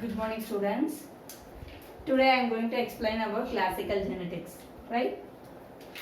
Good morning, students. Today I am going to explain about classical genetics, right?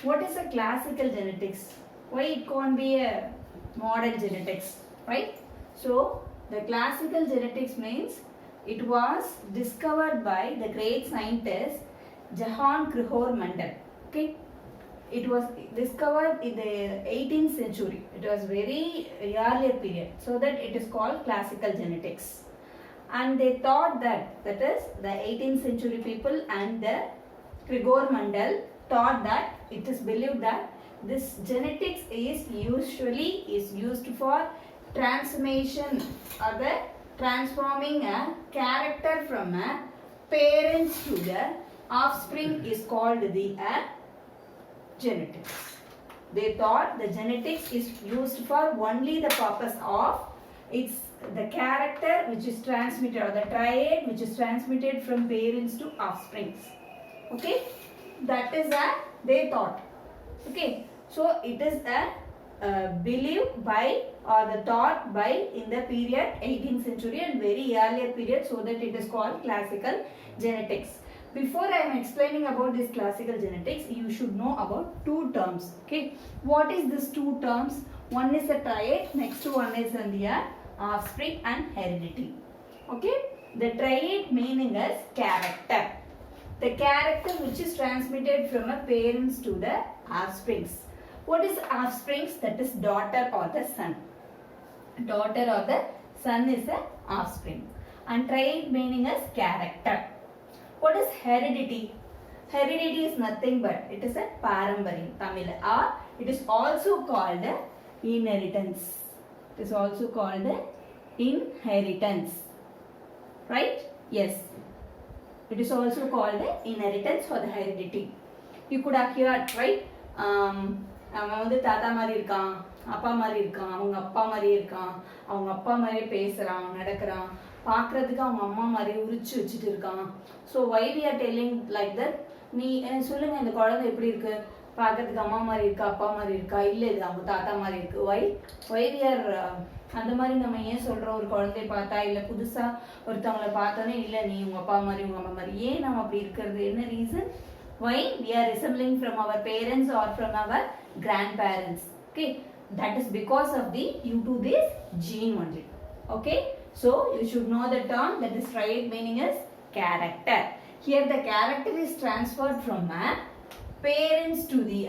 What is a classical genetics? Why it can't be a modern genetics, right? So the classical genetics means it was discovered by the great scientist Johann Crihor Mendel. Okay, it was discovered in the 18th century. It was very earlier period, so that it is called classical genetics. And they thought that is the 18th century people and the Crihor Mendel thought that it is believed that this genetics is usually used for transformation or the transforming a character from a parents to the offspring is called the genetics. They thought the genetics is used for only the purpose of its the character which is transmitted or the trait which is transmitted from parents to offsprings. Okay, that is a they thought. Okay, so it is a believed by or the thought by in the period 18th century and very earlier period, so that it is called classical genetics. Before I am explaining about this classical genetics, you should know about two terms. Okay, what is these two terms? One is a trait, next one is the offspring and heredity. Okay, the trait meaning is character. The character which is transmitted from a parents to the offsprings. What is offsprings? That is daughter or the son. Daughter or the son is a offspring. And trait meaning is character. What is heredity? Heredity is nothing but it is a parampariyam, Tamil, or it is also called inheritance. It is also called inheritance. Right? Yes. It is also called inheritance or the heredity. You could have heard, right? அவன் வந்து தாத்தா மாதிரி இருக்கான், அப்பா மாதிரி இருக்கான், அவங்க அப்பா மாதிரியே இருக்கான், அவங்க அப்பா மாதிரியே பேசுகிறான், நடக்கிறான், பார்க்குறதுக்கு அவங்க அம்மா மாதிரி உரிச்சு வச்சுட்டு இருக்கான். So why we are telling like that? நீ சொல்லுங்கள், இந்த குழந்தை எப்படி இருக்குது? பார்க்கறதுக்கு அம்மா மாதிரி இருக்கா, அப்பா மாதிரி இருக்கா, இல்லை இது அவங்க தாத்தா மாதிரி இருக்குது. வை வி ஆர் அந்த மாதிரி நம்ம ஏன் சொல்கிறோம்? ஒரு குழந்தைய பார்த்தா இல்லை புதுசாக ஒருத்தவங்களை பார்த்தோன்னே இல்லை நீ உங்கள் அப்பா மாதிரி உங்கள் அம்மா மாதிரி, ஏன் நம்ம அப்படி இருக்கிறது? என்ன reason? Why we are resembling from our parents or from our grandparents? Okay, that is because of the due to this gene only. Okay, so you should know the term that is trait meaning is character. Here the character is transferred from parents to the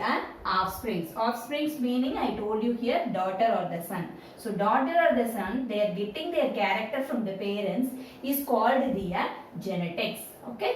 offsprings. Offsprings meaning I told you here daughter or the son. So daughter or the son, they are getting their character from the parents is called the genetics. Okay.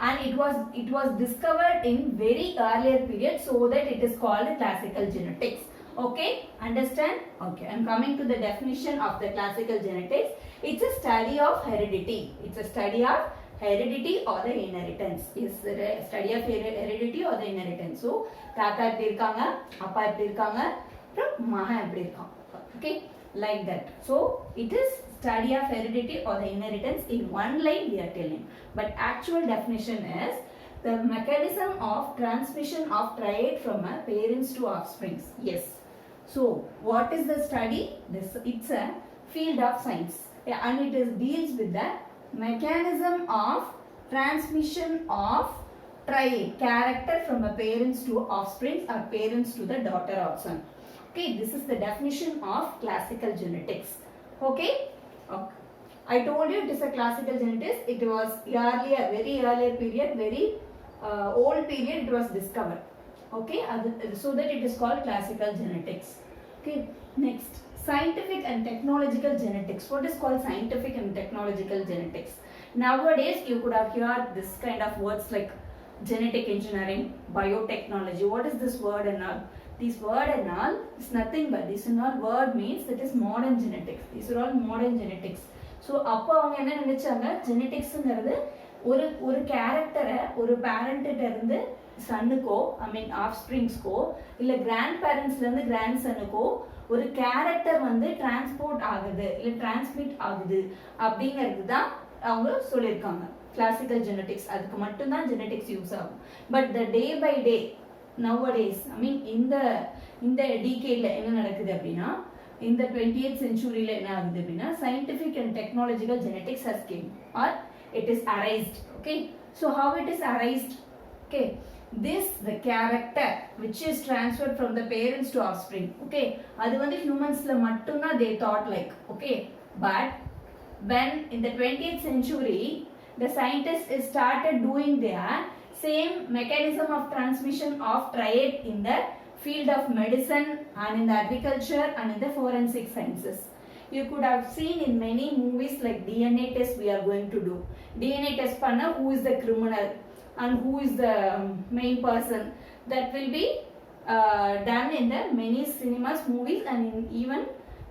And it was discovered in very earlier period, so that it is called classical genetics. Okay, understand? Okay, I am coming to the definition of the classical genetics. It's a study of heredity. It's a study of heredity or the inheritance. It's a study of heredity or the inheritance. So தாத்தா எப்படி இருக்காங்க, அப்பா எப்படி இருக்காங்க, அப்புறம் மகன் எப்படி இருக்கான். Okay, like that. So it is study of heredity or the inheritance in one line we are telling. But actual definition is the mechanism of transmission of trait from parents to offsprings. Yes. So what is the study? It's a field of science, and it deals with the mechanism of transmission of trait character from a parents to offsprings or parents to the daughter or son. Okay, this is the definition of classical genetics. Okay. Okay. I told you it is a classical genetics. It was earlier, very earlier period, very old period it was discovered. Okay, so that it is called classical genetics. Okay, next, scientific and technological genetics. What is called scientific and technological genetics? Nowadays you could have heard this kind of words like genetic engineering, biotechnology. What is this word and all? This word and all is nothing but this and all word means that is modern genetics. These are all modern genetics. So அப்போ அவங்க என்ன நினைச்சாங்க, ஜெனட்டிக்ஸுங்கிறது ஒரு கேரக்டரை ஒரு பேரண்ட்டிட்ட இருந்து சன்னுக்கோ ஐ மீன் of ஸ்ப்ரிங்ஸ்க்கோ இல்லை grand பேரண்ட்ஸ்லேருந்து grand சன்னுக்கோ ஒரு கேரக்டர் வந்து டிரான்ஸ்போர்ட் ஆகுது இல்லை டிரான்ஸ்மிட் ஆகுது அப்படிங்கிறது தான் அவங்க சொல்லியிருக்காங்க. கிளாசிக்கல் ஜெனட்டிக்ஸ் அதுக்கு மட்டும்தான் ஜெனட்டிக்ஸ் யூஸ் ஆகும். But the day by day nowadays, I mean இந்த டீகேட்ல என்ன நடக்குது அப்படின்னா, in the 20th century la enna agudhu appadina scientific and technological genetics has came or it is arised. Okay, so how it is arised? Okay, this the character which is transferred from the parents to offspring. Okay, adu vandu humans la mattum they thought like. Okay, but when in the 20th century the scientists started doing their same mechanism of transmission of trait in the field of medicine and in the agriculture and in the forensic sciences. You could have seen in many movies like DNA test we are going to do. DNA test panna who is the criminal and who is the main person, that will be done in the many cinemas, movies, and in even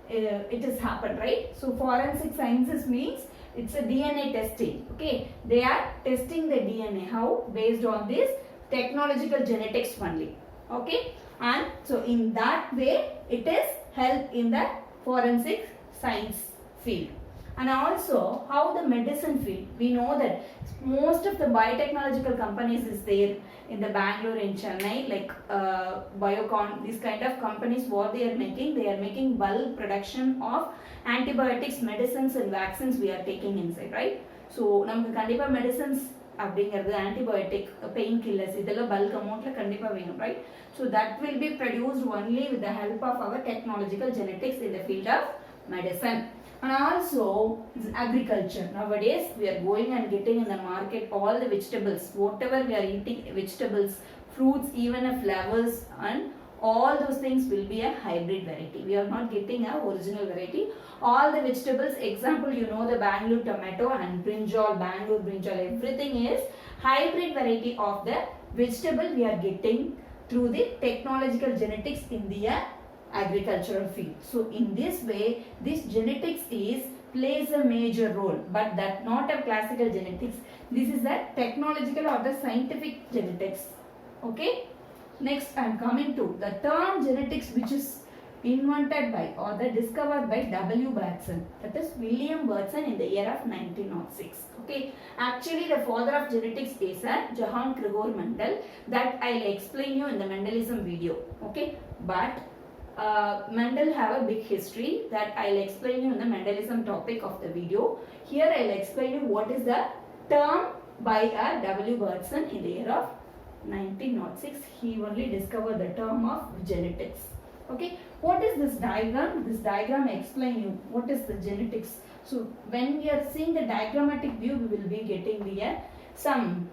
it has happened, right? So forensic sciences means it's a DNA testing. Okay, they are testing the DNA. How? Based on this technological genetics only. Okay, and so in that way it is help in the forensic science field. And also how the medicine field, we know that most of the biotechnological companies is there in the Bangalore, in Chennai, like Biocon, these kind of companies. What they are making bulk production of antibiotics, medicines and vaccines we are taking inside, right? So நமக்கு கண்டிப்பா medicines அப்படிங்கிறது antibiotic, pain killers இதெல்லாம் bulk amountல கண்டிப்பா வேணும், right? So that will be produced only with the help of our technological genetics in the field of medicine. And also agriculture. Nowadays we are going and getting in the market all the vegetables, whatever we are eating, vegetables, fruits, even flowers, and all those things will be a hybrid variety. We are not getting a original variety. All the vegetables, example, you know the Bangalore tomato and brinjal, Bangalore brinjal, everything is hybrid variety of the vegetable we are getting through the technological genetics in the agricultural field. So in this way this genetics plays a major role, but that not a classical genetics. This is the technological or the scientific genetics. Okay, next I am coming to the term genetics, which is invented by or the discovered by W. Bergson, that is William Bergson, in the year of 1906. Okay, actually the father of genetics is Johann Gregor Mendel, that I will explain you in the Mendelism video. Okay, but Mendel have a big history that I will explain you in the Mendelism topic of the video. Here I will explain you what is the term by W. Bergson in the year of 1906. He only discovered the term of genetics. Okay, what is this diagram? This diagram explain you what is the genetics. So when we are seeing the diagrammatic view, we will be getting the some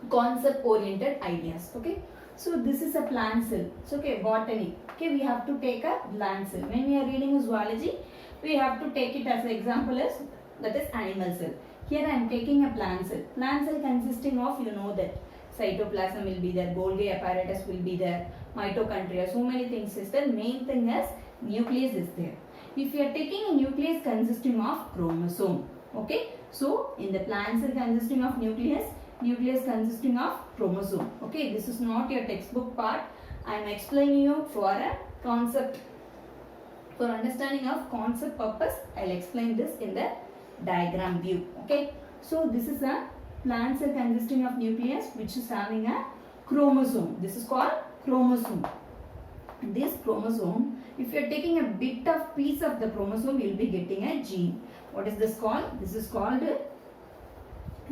concept oriented ideas. Okay, so this is a plant cell. So okay, botany. Okay, we have to take a plant cell. When we are reading zoology, we have to take it as an example as that is animal cell. Here I am taking a plant cell. Plant cell consisting of, you know that cytoplasm will be there, Golgi apparatus will be there, mitochondria, so many things is there. Main thing is nucleus is there. If you are taking a nucleus consisting of chromosome, okay, so in the plant cell consisting of nucleus consisting of chromosome. Okay, this is not your textbook part. I am explaining you for a concept, for understanding of concept purpose. I will explain this in the diagram view. Okay, so this is a plant cell consisting of nucleus which is having a chromosome. This is called chromosome. This chromosome, if you are taking a bit of piece of the chromosome, you will be getting a gene. What is this called? This is called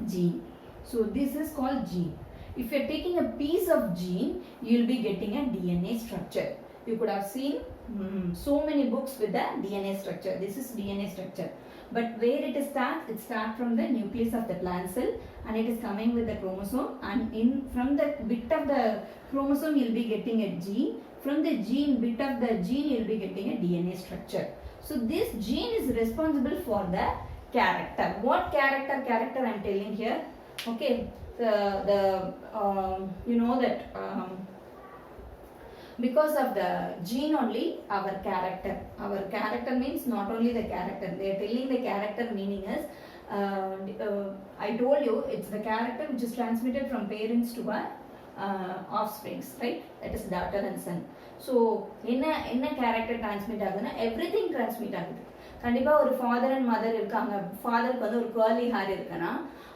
gene. So this is called gene. If you are taking a piece of gene, you will be getting a DNA structure. You could have seen so many books with the DNA structure. This is DNA structure. But where it starts? It starts from the nucleus of the plant cell and it is coming with the chromosome, and from the bit of the chromosome you will be getting a gene. From the bit of the gene you will be getting a DNA structure. So this gene is responsible for the character. What character? Character I am telling here. Okay, you know that because of the gene only our character means not only the character. They are telling the character meaning is I told you it's the character which is transmitted from parents to our offsprings, right? That is daughter and son. So என்ன character transmit ஆகுதுன்னா everything transmit ஆகுது. கண்டிப்பா ஒரு father and mother இருக்காங்க. ஃபாதருக்கு வந்து ஒரு curly hair இருக்குன்னா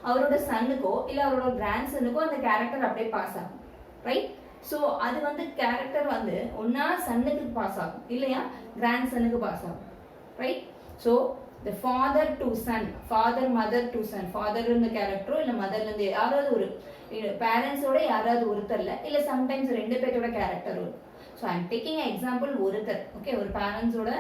அவரோட சன்னுக்கோ இல்லை அவரோட கிராண்ட் சன்னுக்கோ அந்த கேரக்டர் அப்படியே பாஸ் ஆகும், ரைட்? ஸோ அது வந்து கேரக்டர் வந்து ஒன்னா சன்னுக்கு பாஸ் ஆகும் இல்லையா, கிராண்ட் சன்னுக்கு பாஸ் ஆகும், right? So the father to son, father mother to son, father இருந்த கேரக்டரோ இல்லை மதர்ல இருந்து யாராவது ஒரு பேரண்ட்ஸோட யாராவது ஒருத்தர்ல இல்லை சம்டைம்ஸ் ரெண்டு பேரோட கேரக்டர் வரும். So I am taking example ஒருத்தர், ஓகே, ஒரு பேரண்ட்ஸோட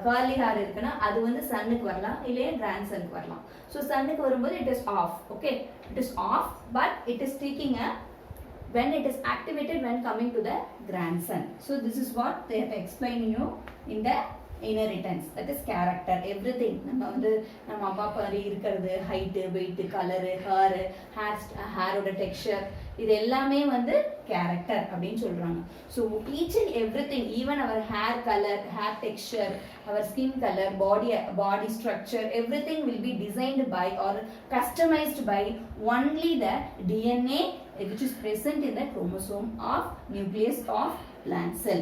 கர்லி ஹேர் இருக்குன்னா அது வந்து சன்னுக்கு வரலாம் இல்லையா கிராண்ட் சனுக்கு வரலாம். ஸோ சன்னுக்கு வரும்போது it is off, okay, it is off, but it is taking a when it is activated when coming to the grandson. So this is what they have explained you in the inheritance, that is character, everything. நம்ம வந்து நம்ம அப்பா பாரி இருக்கிறது, height, weight, colour, ஹேரோட texture, இது எல்லாமே வந்து கேரக்டர் அப்படின்னு சொல்றாங்க. So each and every thing, even our hair colour, hair texture, our skin colour, body structure, every thing will be designed by or customized by only the DNA which is present in the chromosome of nucleus of plant cell.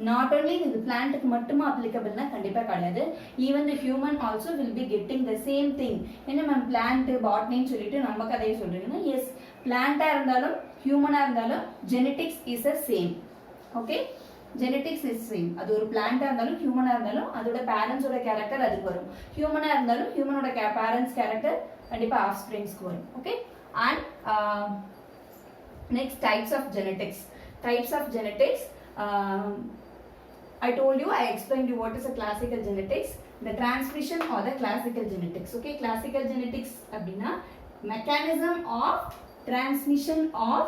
Not only the plant க்கு மட்டும் applicable னா கண்டிப்பா கிடையாது, even the human also will be getting the same thing. என்ன ma'am plant botany சொல்லிட்டு நம்ம கதையை சொல்றீங்கன்னா, yes, plant இருந்தாலும் human இருந்தாலும் genetics is the same, okay, genetics is same. அது ஒரு plant இருந்தாலும் human இருந்தாலும் அதோட parents ஓட character அதுக்கு வரும், human இருந்தாலும் human ஓட parents character கண்டிப்பா offsprings க்கு வரும், okay. And next, types of genetics. Types of genetics, I told you, I explained you what is a classical genetics, the transmission or the classical genetics, okay. Classical genetics அப்படினா mechanism of transmission of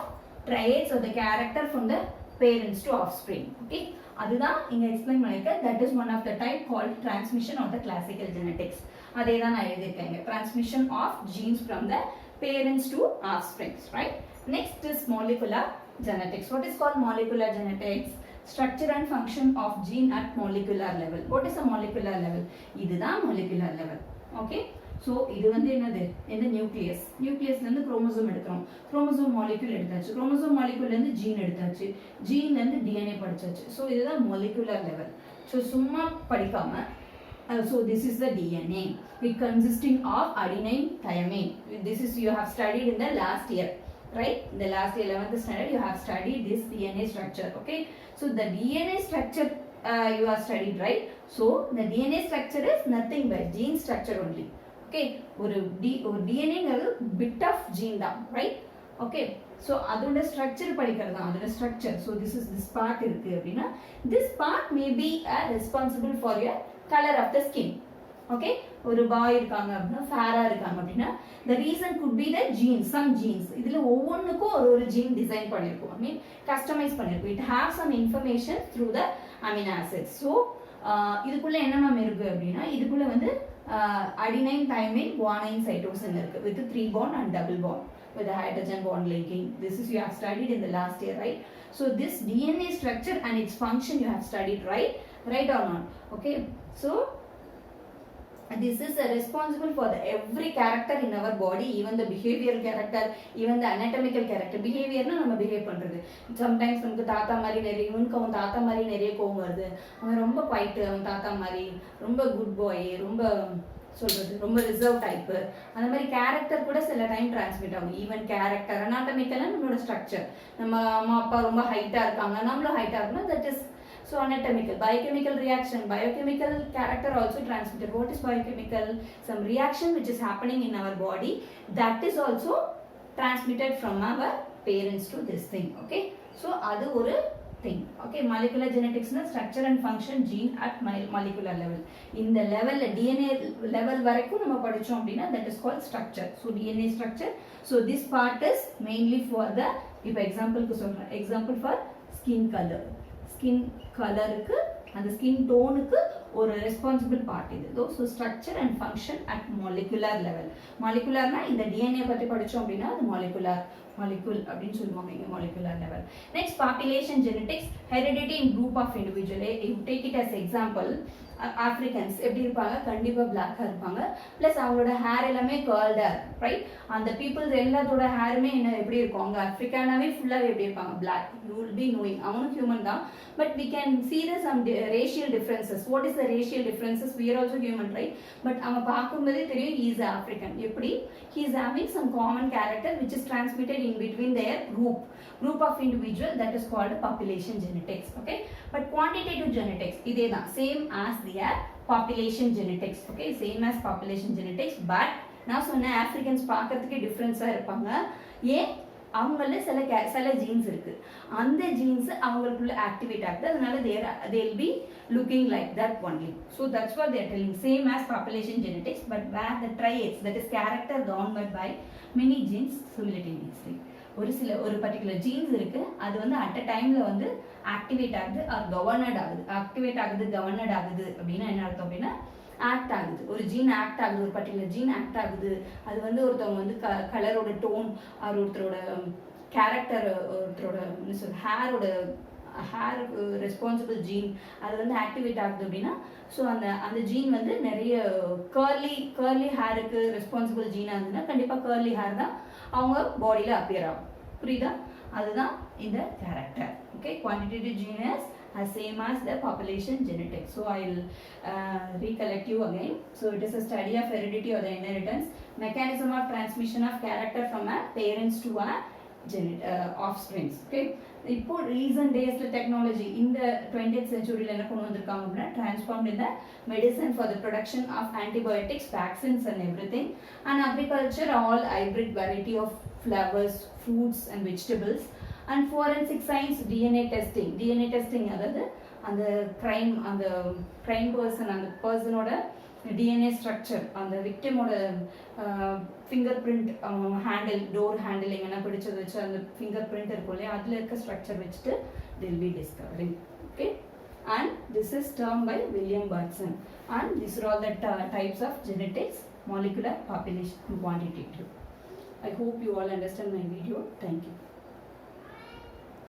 traits or the character from the parents to offspring, okay. அதுதான் இங்க explain பண்ணிருக்கேன், that is one of the type called transmission of the classical genetics. அதே தான் நான் எழுதிருக்கேன், transmission of genes from the parents to offsprings, right? Next is molecular genetics. What is called molecular genetics? Structure and function of gene at molecular level. What is a molecular level? இதுதான் molecular level, okay. So இது வந்து என்னது, இந்த nucleus, நியூக்ளியஸ்ல இருந்து chromosome எடுக்கிறோம், chromosome molecule எடுத்தாச்சு, chromosome மாலிக்யூல்ல இருந்து gene எடுத்தாச்சு, ஜீன்ல இருந்து DNA படிச்சாச்சு. ஸோ இதுதான் molecular level. ஸோ சும்மா படிக்காம, so this is the DNA, it consisting of adenine, thymine. This is you have studied in the last year, right? In the last 11th standard you have studied this DNA structure, okay. So the DNA structure you have studied, right? So the DNA structure is nothing but gene structure only, okay. ஒரு DNA ங்கிறது bit of gene தான், right? Okay. So அதோட structure படிக்கிறது தான், அதோட structure. So this part இருக்கு அப்படின்னா, this part may be responsible for your color of the skin, okay. ஒரு பாய் இருக்காங்க அப்படின்னா, ஃபேரா இருக்காங்க அப்படின்னா, the reason could be the genes, some genes. இதுல ஒவ்வொன்றுக்கும் ஒரு gene design பண்ணிருக்கோம், I mean customize பண்ணிருக்கோம். It has some information through the amino acids. So இதுக்குள்ள என்ன மேம் இருக்கு அப்படின்னா, இதுக்குள்ள வந்து adenine, thymine, guanine, cytosine இருக்கு with 3 bond and double bond with the hydrogen bond linking. This is you have studied in the last year, right? So this DNA structure and its function you have studied, right or not, okay. So this is responsible for every character in our body, even the behavioral character, even the anatomical character. Behavior na நம்ம behave பண்றது, sometimes நமக்கு தாத்தா மாதிரி நிறைய, இவனுக்கு அவன் தாத்தா மாதிரி நிறைய கோவம் வருது, அவன் ரொம்ப குவைட், அவன் தாத்தா மாதிரி ரொம்ப குட் பாய், ரொம்ப சொல்றது ரொம்ப ரிசர்வ் டைப், அந்த மாதிரி கேரக்டர் கூட சில டைம் டிரான்ஸ்மிட் ஆகும். ஈவன் கேரக்டர் அனாட்டமிக்கலாக நம்மளோட ஸ்ட்ரக்சர், நம்ம அம்மா அப்பா ரொம்ப ஹைட்டா இருக்காங்க, நம்மளும் ஹைட்டா இருக்கணும், that is so anatomical. Biochemical reaction, biochemical character also transmitted. What is biochemical? Some reaction which is happening in our body, that is also transmitted from our parents to this thing, okay. So adu oru thing, okay. Molecular genetics na structure and function gene at molecular level. In the level DNA level varaikku nama padichom appadina, that is called structure. So DNA structure. So this part is mainly for the, if example ku solra, example for skin color, skin கலருக்கு அந்த skin டோனுக்கு ஒரு responsible part இது. So structure and function at molecular level. மாலிகுலர்னா இந்த DNA பற்றி படித்தோம் அப்படின்னா அது மாலிகுல் அப்படின்னு சொல்லுவாங்க இங்கே molecular level. Next population genetics, heredity in group of individual. You take it as example, Africans எப்படி இருப்பாங்க, கண்டிப்பாக பிளாக்காக இருப்பாங்க. ப்ளஸ் அவங்களோட ஹேர் எல்லாமே கேர்ல்டாக இருக்கும், ரைட். அந்த பீப்புள்ஸ் எல்லாத்தோட ஹேருமே என்ன எப்படி இருக்கும், அவங்க ஆஃப்ரிக்கானாவே ஃபுல்லாகவே எப்படி இருப்பாங்க, black. You will be knowing அவனும் ஹியூமன் தான், but we can see the some racial differences. What is the racial differences? We are also human, right? But அவங்க பார்க்கும்போதே தெரியும் he is African. எப்படி, he is having some common character which is transmitted in between their group of individual, that is called population genetics. Okay, but quantitative genetics இதே தான், same as their population genetics. Okay, same as population genetics, but நான் சொன்ன Africans பார்க்கறதுக்கு டிஃப்ரென்ஸாக இருப்பாங்க. ஏன், அவங்கள சில jeans இருக்கு, அந்த ஜீன்ஸ் அவங்களுக்குள்ள ஆக்டிவேட் ஆகுது, அதனால they'll be looking like that only. So that's what they are telling, same as population genetics, but where the traits, that is character governed by many genes simultaneously. ஒரு particular jeans இருக்கு, அது வந்து at a டைம்ல வந்து activate ஆகுது R covenant ஆகுது. Activate ஆகுது, covenant ஆகுது அப்படின்னா என்ன அர்த்தம் அப்படின்னா, ஆக்ட் ஆகுது. ஒரு ஜீன் ஆக்ட் ஆகுது, ஒரு பர்டிகுலர் ஜீன் ஆக்ட் ஆகுது. அது வந்து ஒருத்தவங்க வந்து கலரோட டோன் ஆர் ஒருத்தரோட கேரக்டர், ஒருத்தரோட ஹேரோட ரெஸ்பான்சிபிள் ஜீன் அது வந்து ஆக்டிவேட் ஆகுது அப்படின்னா, ஸோ அந்த ஜீன் வந்து நிறைய கேர்லி ஹேருக்கு ரெஸ்பான்சிபிள் ஜீனாக இருந்ததுன்னா கண்டிப்பாக கேர்லி ஹேர் தான் அவங்க பாடியில் அப்பியர் ஆகும். புரியுதா, அதுதான் இந்த கேரக்டர். Okay, quantitative genes as same as the population genetics. So I will recollect you again. So it is a study of heredity or the inheritance, mechanism of transmission of character from a parents to a offsprings. Okay, இப்போ recent days technology in the 20th century என்ன கொண்டு வந்திருக்காங்க அப்படின்னா, transformed in the medicine for the production of antibiotics, vaccines and everything, and agriculture, all hybrid variety of flowers, fruits and vegetables, and forensic science, DNA testing அதாவது அந்த crime person, அந்த பர்சனோட DNA structure, அந்த விக்டிமோட finger print, door handling என்ன பிடிச்சது வச்சு அந்த finger print இருக்கும் இல்லையா, அதில் இருக்க ஸ்ட்ரக்சர் வச்சுட்டு they'll be discovering. Okay, and this is termed by William Burton, and these are all the types of genetics: molecular, population and quantitative. I hope you all understand my video. Thank you.